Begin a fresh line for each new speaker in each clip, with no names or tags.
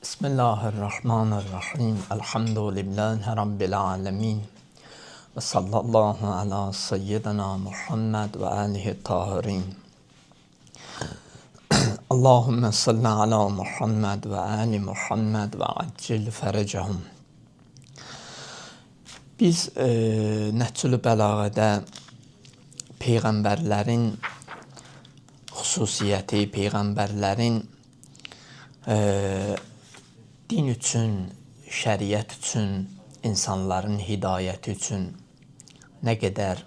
Bismillahirrahmanirrahim. Elhamdülillahi Rabbil alemin. Ve sallallahu ala seyyidina Muhammed ve alihi tahirin. Allahümme salli ala Muhammed ve ali Muhammed ve accil ferecahum. Biz Nəhcül Bəlağədə peyğəmbərlərin xüsusiyyəti, peyğəmbərlərin din üçün, şəriət üçün, insanların hidayəti üçün nə qədər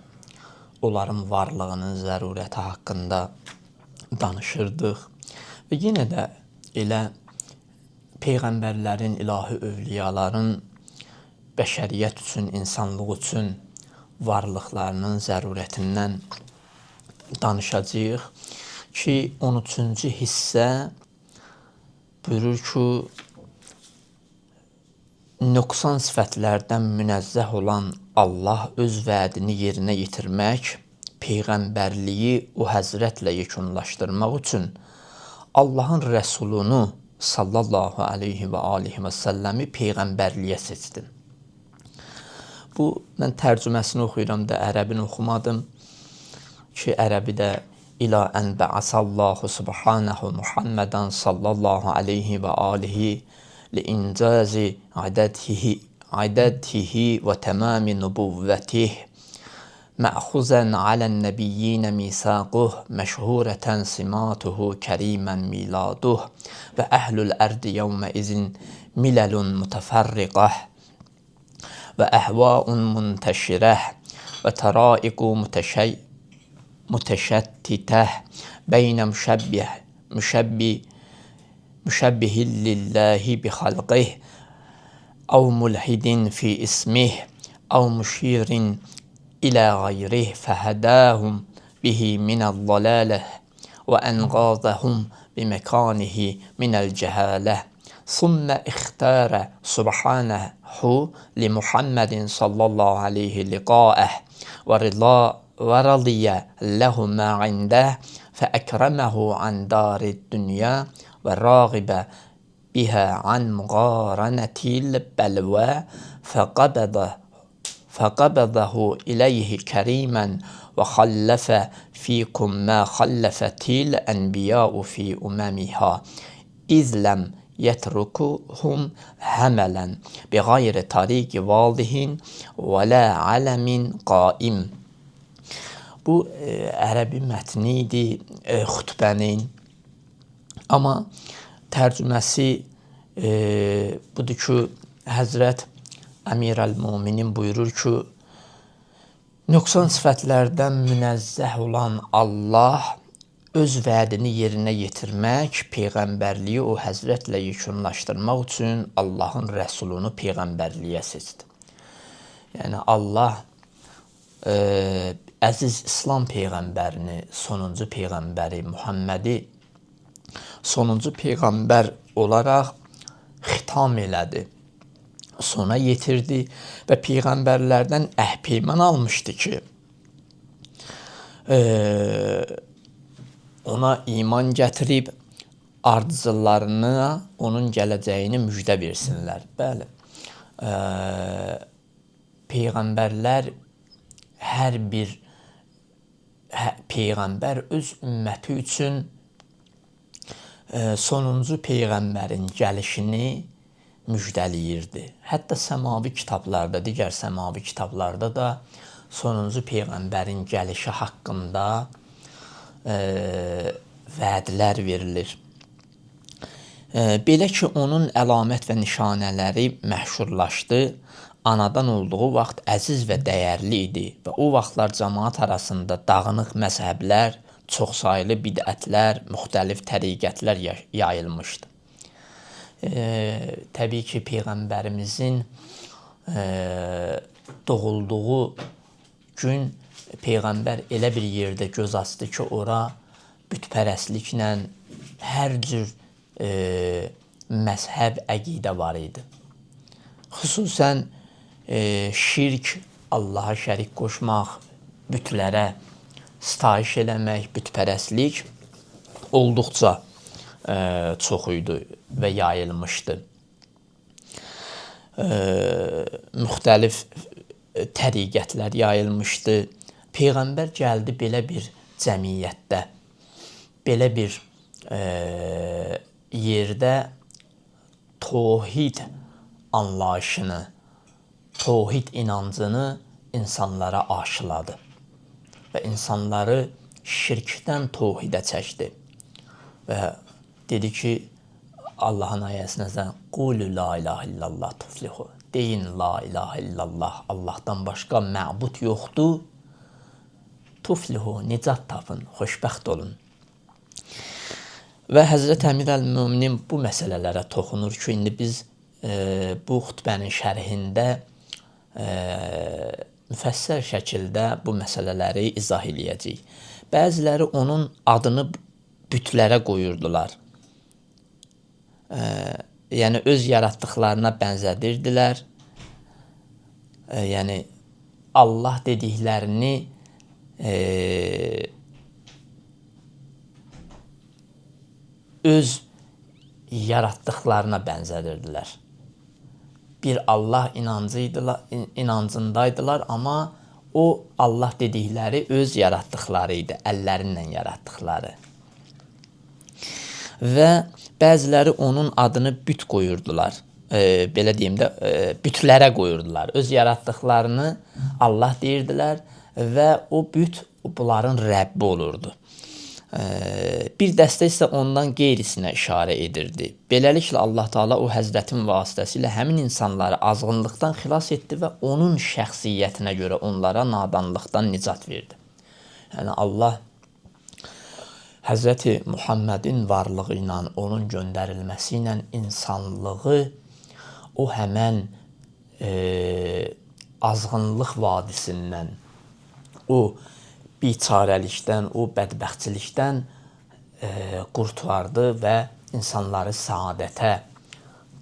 onların varlığının zərurəti haqqında danışırdıq. Və yenə də elə peyğəmbərlərin, ilahi övliyaların bəşəriyyət üçün, insanlıq üçün varlıqlarının zərurətindən danışacağıq ki, 13-cü hissə buyurur ki, nöqsan sifətlərdən münəzzəh olan Allah öz vədini yerinə yetirmək, peyğəmbərliyi o həzrətlə yekunlaşdırmaq üçün Allahın rəsulunu sallallahu aleyhi və alihi və səlləmi peyğəmbərliyə seçdi. Bu, mən tərcüməsini oxuyuram da, ərəbini oxumadım ki, ərəbidə İlə ən bə'asallahu subhanahu Muhammedən sallallahu aleyhi və alihi لإنجاز عدته وتمام نبوته مأخوذا على النبيين ميثاقه مشهورة سماته كريما ميلاده وأهل الأرض يومئذ ملل متفرقة وأهواء منتشرة وطرائق متشتتة بين مشبه لله بخلقه أو ملحد في اسمه أو مشير إلى غيره فهداهم به من الضلالة وأنقاذهم بمكانه من الجهالة ثم اختار سبحانه لمحمد صلى الله عليه لقاءه ورضي له ما عنده فأكرمه عن دار الدنيا وراغب بها عن مقارنة البلوى فقبضه إليه كريما وخلف فيكم ما خلفت الأنبياء في أممها إذ لم يتركهم هملا بغير طريق واضح ولا علم قائم. Bu ərəbi mətni idi xütbənin. Amma tərcüməsi budur ki, Həzrət Əmir əl-Müminin buyurur ki, nöqsan sifətlərdən münəzzəh olan Allah öz vədini yerinə yetirmək, peyğəmbərliyi o həzrətlə yekunlaşdırmaq üçün Allahın rəsulunu peyğəmbərliyə seçdi. Yəni Allah əziz İslam peyğəmbərini, sonuncu peyğəmbəri Muhammədi sonuncu peyğəmbər olaraq xitam elədi, sona yetirdi və peyğəmbərlərdən əhd-peyman almışdı ki, ona iman gətirib, ardıcıllarına onun gələcəyini müjdə versinlər. Bəli, peyğəmbərlər, hər bir peyğəmbər öz ümməti üçün sonuncu peyğəmbərin gəlişini müjdəliyirdi. Hətta səmavi kitablarda, digər səmavi kitablarda da sonuncu peyğəmbərin gəlişi haqqında vədlər verilir. Belə ki, onun əlamət və nişanələri məşhurlaşdı, anadan olduğu vaxt əziz və dəyərli idi və o vaxtlar cəmaat arasında dağınıq məzhəblər, çoxsaylı bidətlər, müxtəlif təriqətlər yayılmışdı. Təbii ki, Peyğəmbərimizin doğulduğu gün Peyğəmbər elə bir yerdə göz açdı ki, ora bütpərəstliklə hər cür məzhəb, əqidə var idi. Xüsusən şirk, Allaha şərik qoşmaq, bütlərə sitayiş eləmək, bütpərəstlik olduqca çox idi və yayılmışdı. Müxtəlif təriqətlər yayılmışdı. Peyğəmbər gəldi belə bir cəmiyyətdə, belə bir yerdə təvhid anlayışını, təvhid inancını insanlara aşıladı və insanları şirkdən təvhidə çəkdi və dedi ki, Allahın ayəsinə qulu la ilahe illallah tuflihu. Deyin la ilahe illallah, Allahdan başqa məbud yoxdur. Tuflihu, nicat tapın, xoşbəxt olun. Və Həzrət Əmir əl-Möminin bu məsələlərə toxunur ki, indi biz bu xutbənin şərhində müfəssəl şəkildə bu məsələləri izah eləyəcəyik. Bəziləri onun adını bütlərə qoyurdular. Yəni öz yaratdıqlarına bənzədirdilər. Yəni Allah dediklərini öz yaratdıqlarına bənzədirdilər. Bir Allah inancındaydılar, amma o Allah dedikləri öz yaratdıqları idi, əllərinlə yaratdıqları. Və bəziləri onun adını büt qoyurdular. Belə deyim də, bütlərə qoyurdular. Öz yaratdıqlarını Allah deyirdilər və o büt bunların Rəbbi olurdu. Bir dəstə isə ondan qeyrisinə işarə edirdi. Beləliklə Allah Taala o Həzrətin vasitəsilə həmin insanları azğınlıqdan xilas etdi və onun şəxsiyyətinə görə onlara nadanlıqdan nicat verdi. Yəni Allah Həzrəti Muhammedin varlığı ilə, onun göndərilməsi ilə insanlığı o həmən azğınlıq vadisindən, o biçarəlikdən, o bədbəxtçilikdən qurtardı və insanları səadətə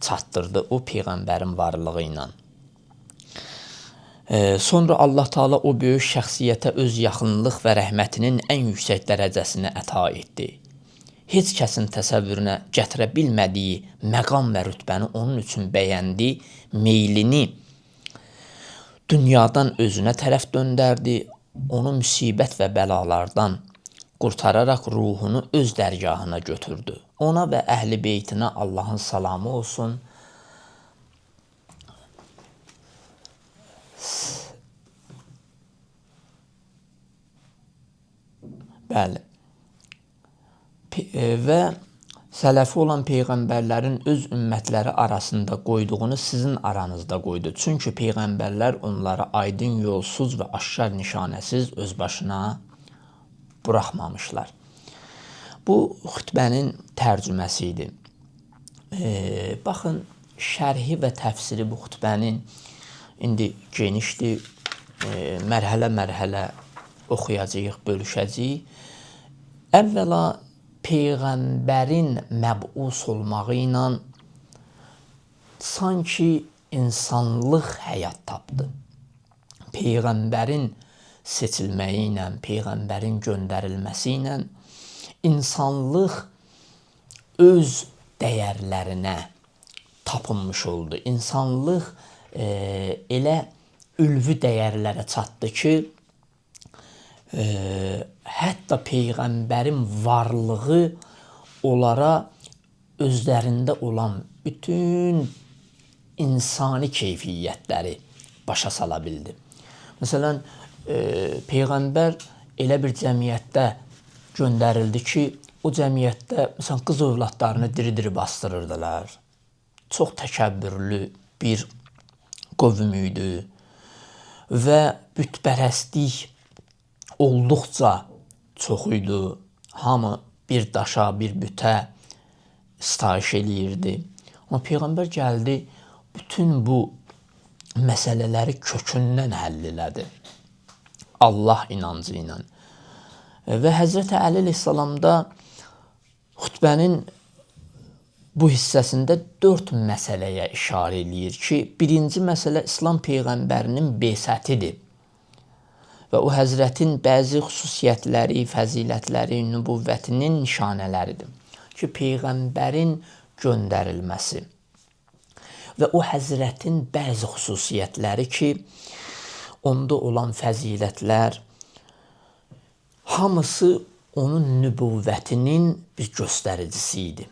çatdırdı o Peyğəmbərin varlığı ilə. Sonra Allah Taala o böyük şəxsiyyətə öz yaxınlıq və rəhmətinin ən yüksək dərəcəsini əta etdi. Heç kəsin təsəvvürünə gətirə bilmədiyi məqam və rütbəni onun üçün bəyəndi, meylini dünyadan özünə tərəf döndərdi, onu müsibət və bəlalardan qurtararaq ruhunu öz dərgahına götürdü. Ona və əhl-i beytinə Allahın salamı olsun. Bəli. Və sələfi olan peyğəmbərlərin öz ümmətləri arasında qoyduğunu sizin aranızda qoydu. Çünki peyğəmbərlər onları aydın, yolsuz və aşkar nişanəsiz öz başına buraxmamışlar. Bu xütbənin tərcüməsi idi. Baxın, şərhi və təfsiri bu xütbənin indi genişdir. Mərhələ-mərhələ oxuyacağıq, bölüşəcəyik. Əvvəla Peyğəmbərin məbus olmağı ilə sanki insanlıq həyat tapdı. Peyğəmbərin seçilməyi ilə, Peyğəmbərin göndərilməsi ilə insanlıq öz dəyərlərinə tapınmış oldu. İnsanlıq elə ülvi dəyərlərə çatdı ki, hətta Peyğəmbərin varlığı onlara özlərində olan bütün insani keyfiyyətləri başa sala bildi. Məsələn, Peyğəmbər elə bir cəmiyyətdə göndərildi ki, o cəmiyyətdə məsələn, qız övladlarını diri-diri bastırırdılar. Çox təkəbbürlü bir qövm idi və bütpərəstlik olduqca çox idi. Hamı bir daşa, bir bütə sitayiş eləyirdi. Amma Peyğəmbər gəldi, bütün bu məsələləri kökündən həll elədi. Allah inancı ilə. Və Həzrəti Əli əleyhissalamda xütbənin bu hissəsində 4 məsələyə işarə eləyir ki, birinci məsələ İslam Peyğəmbərinin besətidir. Və o Həzrətin bəzi xüsusiyyətləri, fəzilətləri, nübüvvətinin nişanələridir. ki, Peyğəmbərin göndərilməsi və o həzrətin bəzi xüsusiyyətləri ki, onda olan fəzilətlər, hamısı onun nübüvvətinin bir göstəricisi idi.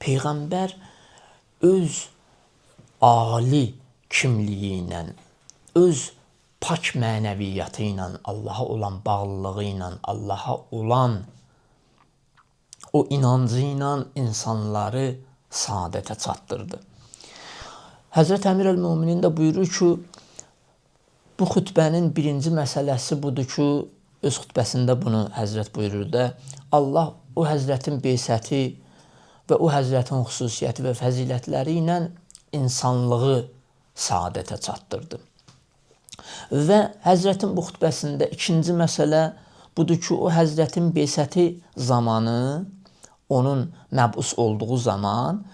Peyğəmbər öz ali kimliyi ilə, öz pak mənəviyyatı ilə, Allaha olan bağlılığı ilə, Allaha olan o inancı ilə insanları saadətə çatdırdı. Həzrət Əmir el-Möminin də buyurur ki, bu xütbənin birinci məsələsi budur ki, öz xütbəsində bunu Həzrət buyurur da, Allah o Həzrətin beysəti və o Həzrətin xüsusiyyəti və fəzilətləri ilə insanlığı saadətə çatdırdı. Və Həzrətin bu xütbəsində ikinci məsələ budur ki, o Həzrətin beysəti zamanı, onun məbus olduğu zaman,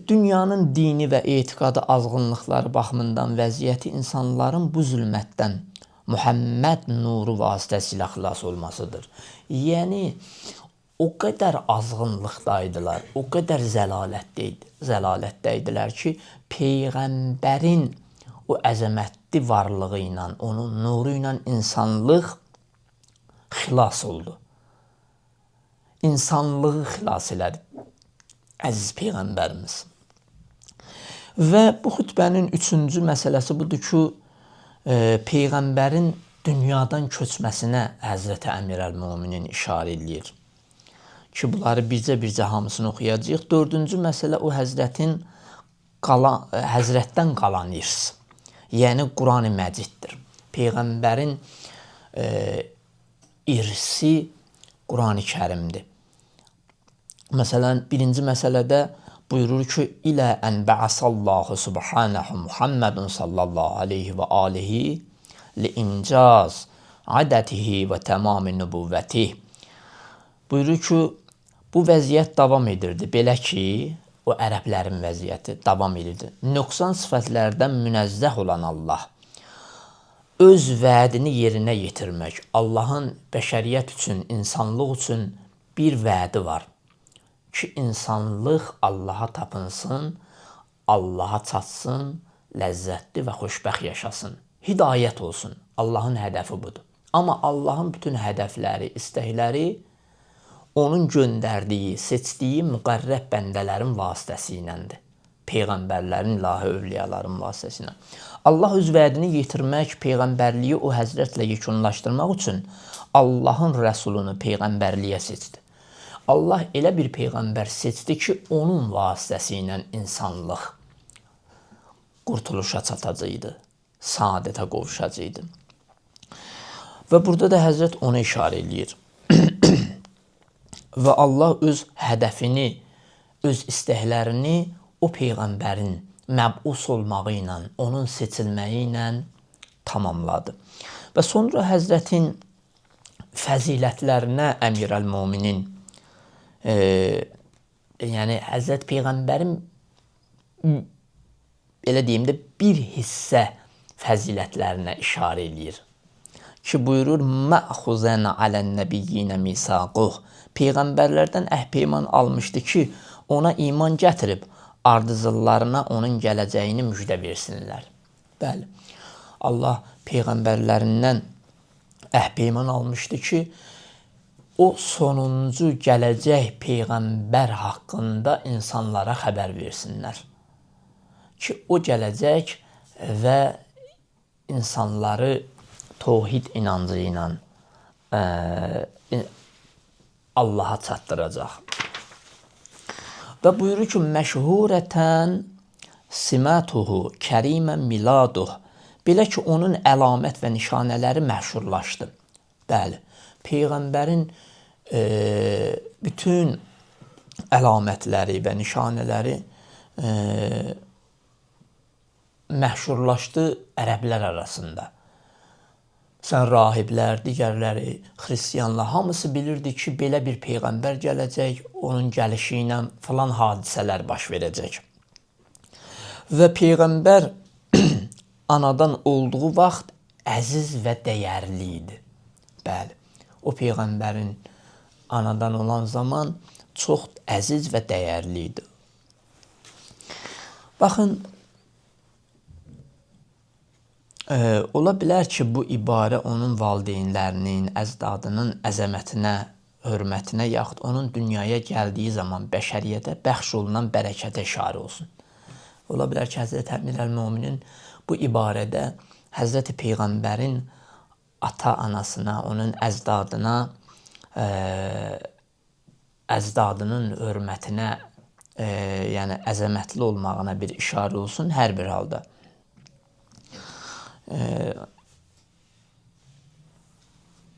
dünyanın dini və etiqadı azğınlıqları baxımından vəziyyəti insanların bu zülmətdən Muhammed nuru vasitəsilə xilas olmasıdır. Yəni, o qədər azğınlıqdaydılar, o qədər zəlalətdəydilər ki, Peyğəmbərin o əzəmətli varlığı ilə, onun nuru ilə insanlıq xilas oldu. İnsanlığı xilas elədi əziz Peyğəmbərimiz. Və bu xütbənin üçüncü məsələsi budur ki, Peyğəmbərin dünyadan köçməsinə Həzrəti Əmir el-Möminin işarə edir. Ki, bunları bircə hamısını oxuyacaq. Dördüncü məsələ o Həzrətdən qalan irs. Yəni, Quran-ı Məciddir. Peyğəmbərin irsi Quran-ı Kərimdir. Məsələn, birinci məsələdə buyurur ki, ilə ən bə'asallahu subhanahu Muhammedun sallallahu aleyhi və alihi li incaz adətihi və təmami nübüvvətih. Buyurur ki, bu vəziyyət davam edirdi. Belə ki, o ərəblərin vəziyyəti davam edirdi. Nöqsan sifətlərdən münəzzəh olan Allah öz vədini yerinə yetirmək. Allahın bəşəriyyət üçün, insanlıq üçün bir vədi var. Ki, insanlıq Allaha tapınsın, Allaha çatsın, ləzzətli və xoşbəxt yaşasın. Hidayət olsun. Allahın hədəfi budur. Amma Allahın bütün hədəfləri, istəkləri onun göndərdiyi, seçdiyi müqərrəb bəndələrin vasitəsi iləndir. Peyğəmbərlərin, ilahi övliyaların vasitəsi ilə. Allah öz vədini yetirmək, Peyğəmbərliyi o həzrətlə yekunlaşdırmaq üçün Allahın rəsulunu Peyğəmbərliyə seçdi. Allah elə bir Peyğəmbər seçdi ki, onun vasitəsi ilə insanlıq qurtuluşa çatacaqdı, saadətə qovuşacaqdı. Və burada da Həzrət ona işarə edir. Və Allah öz hədəfini, öz istəklərini o Peyğəmbərin məbus olmağı ilə, onun seçilməyi ilə tamamladı. Və sonra Həzrətin fəzilətlərinə Əmir el-Möminin, yəni Həzrət Peyğəmbərin elə deyim də bir hissə fəzilətlərinə işarə edir. Ki, buyurur, məxuzən alən-nəbiyyinə misaquh. Peyğəmbərlərdən əhd-peyman almışdı ki, ona iman gətirib, ardıcıllarına onun gələcəyini müjdə versinlər. Bəli, Allah Peyğəmbərlərindən əhd-peyman almışdı ki, o sonuncu gələcək Peyğəmbər haqqında insanlara xəbər versinlər. Ki, o gələcək və insanları təvhid inancı ilə Allaha çatdıracaq. Və buyurur ki, məşhurətən simatuhu kərimən miladuh. Belə ki, onun əlamət və nişanələri məşhurlaşdı. Bəli, Peyğəmbərin bütün əlamətləri və nişanələri məşhurlaşdı ərəblər arasında. Sən rahiblər, digərləri, xristiyanlar, hamısı bilirdi ki, belə bir Peyğəmbər gələcək, onun gəlişi ilə filan hadisələr baş verəcək. Və Peyğəmbər anadan olduğu vaxt əziz və dəyərli idi. Bəli, o Peyğəmbərin anadan olan zaman çox əziz və dəyərli idi. Baxın, ola bilər ki, bu ibarə onun valideynlərinin, əcdadının əzəmətinə, hörmətinə, yaxud onun dünyaya gəldiyi zaman bəşəriyyətə bəxş olunan bərəkətə işarə olsun. Ola bilər ki, Həzrəti Əmir-əl-Möminin bu ibarədə Həzrəti Peyğəmbərin ata-anasına, onun əcdadına, əcdadının hörmətinə, yəni əzəmətli olmağına bir işarə olsun hər bir halda.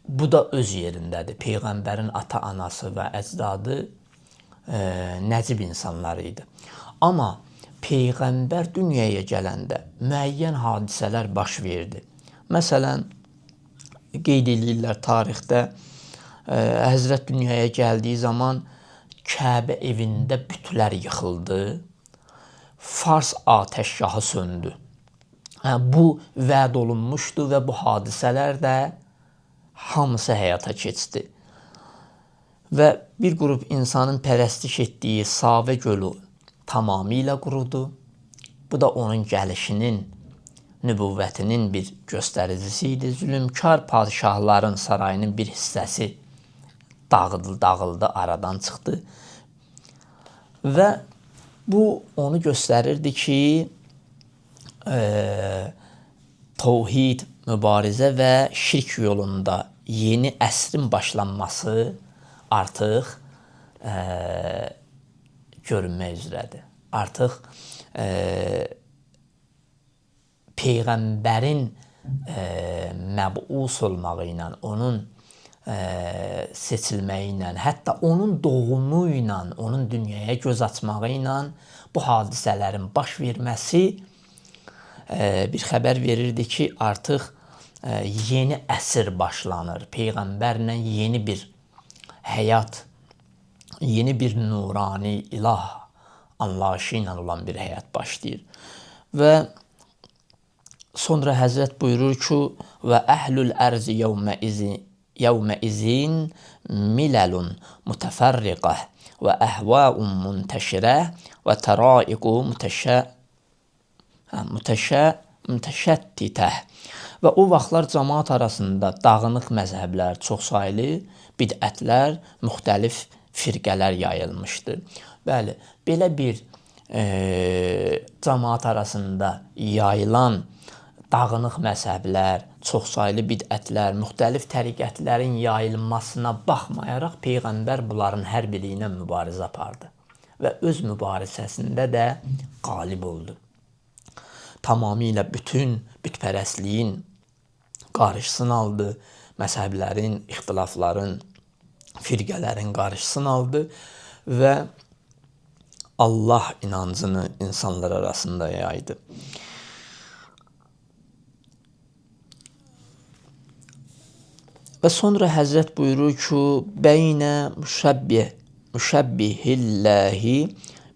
Bu da öz yerindədir. Peyğəmbərin ata-anası və əcdadı nəcib insanlar idi. Amma Peyğəmbər dünyaya gələndə müəyyən hadisələr baş verdi. Məsələn, qeyd edirlər tarixdə, Həzrət dünyaya gəldiyi zaman Kəbə evində bütlər yıxıldı, Fars atəşgahı söndü. Bu vəd olunmuşdu və bu hadisələr də hamısı həyata keçdi. Və bir qrup insanın pərəstiş etdiyi Savə gölü tamamilə qurudu. Bu da onun gəlişinin, nübüvvətinin bir göstəricisi idi. Zülmkar padişahların sarayının bir hissəsi dağıldı, aradan çıxdı. Və bu onu göstərirdi ki, təvhid, mübarizə və şirk yolunda yeni əsrin başlanması artıq görünmək üzrədir. Artıq Peyğəmbərin məbus olmağı ilə, onun seçilməyi ilə, hətta onun doğumu ilə, onun dünyaya göz açmağı ilə bu hadisələrin baş verməsi bir xəbər verirdi ki, artıq yeni əsr başlanır. Peyğəmbərlə yeni bir həyat, yeni bir nurani ilah anlayışı ilə olan bir həyat başlayır. Və sonra Həzrət buyurur ki, və əhlül ərzi yevmə izin miləlun mütəfərriqəh və əhvəun müntəşirəh və təraiqu mütəşəttitəh. Və o vaxtlar cəmaat arasında dağınıq məzhəblər, çoxsaylı bidətlər, müxtəlif firqələr yayılmışdı. Bəli, belə bir cəmaat arasında yayılan dağınıq məzhəblər, çoxsaylı bidətlər, müxtəlif təriqətlərin yayılmasına baxmayaraq Peyğəmbər bunların hər biri ilə mübarizə apardı və öz mübarizəsində də qalib oldu. Tamamilə bütün bütpərəstliyin qarşısını aldı, məzhəblərin, ixtilafların, firqələrin qarşısını aldı və Allah inancını insanlar arasında yaydı. Və sonra Həzrət buyurur ki, beynə müşəbbihilləhi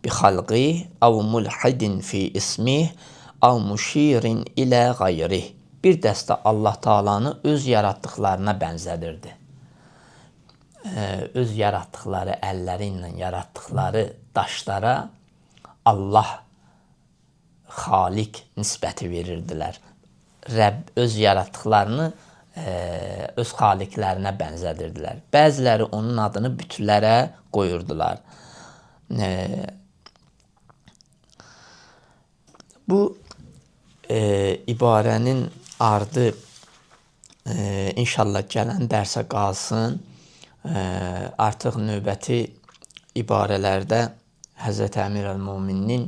bi xalqih, əv mulhidin fi ismih, əv müşirin ilə qayrih. Bir dəstə Allah Taalanı öz yaratdıqlarına bənzədirdi. Öz yaratdıqları, əlləri ilə yaratdıqları daşlara Allah, Xaliq nisbəti verirdilər. Rəbb öz yaratdıqlarını öz xaliqlərinə bənzədirdilər. Bəziləri onun adını bütlərə qoyurdular. Bu ibarənin ardı inşallah gələn dərsə qalsın. Artıq növbəti ibarələrdə Həzrəti Əmir-əl-Möminin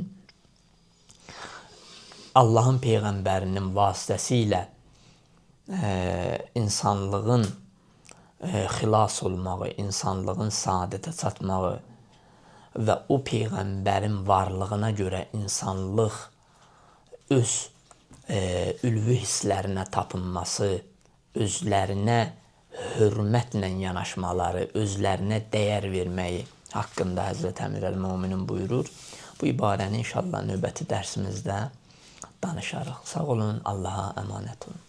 Allahın Peyğəmbərinin vasitəsilə insanlığın xilas olmağı, insanlığın saadətə çatmağı və o Peyğəmbərin varlığına görə insanlıq öz ülvi hisslərinə tapınması, özlərinə hörmətlə yanaşmaları, özlərinə dəyər verməyi haqqında Həzrəti Əmir-əl-Möminin buyurur. Bu ibarəni inşallah növbəti dərsimizdə danışarıq. Sağ olun, Allaha əmanət olun.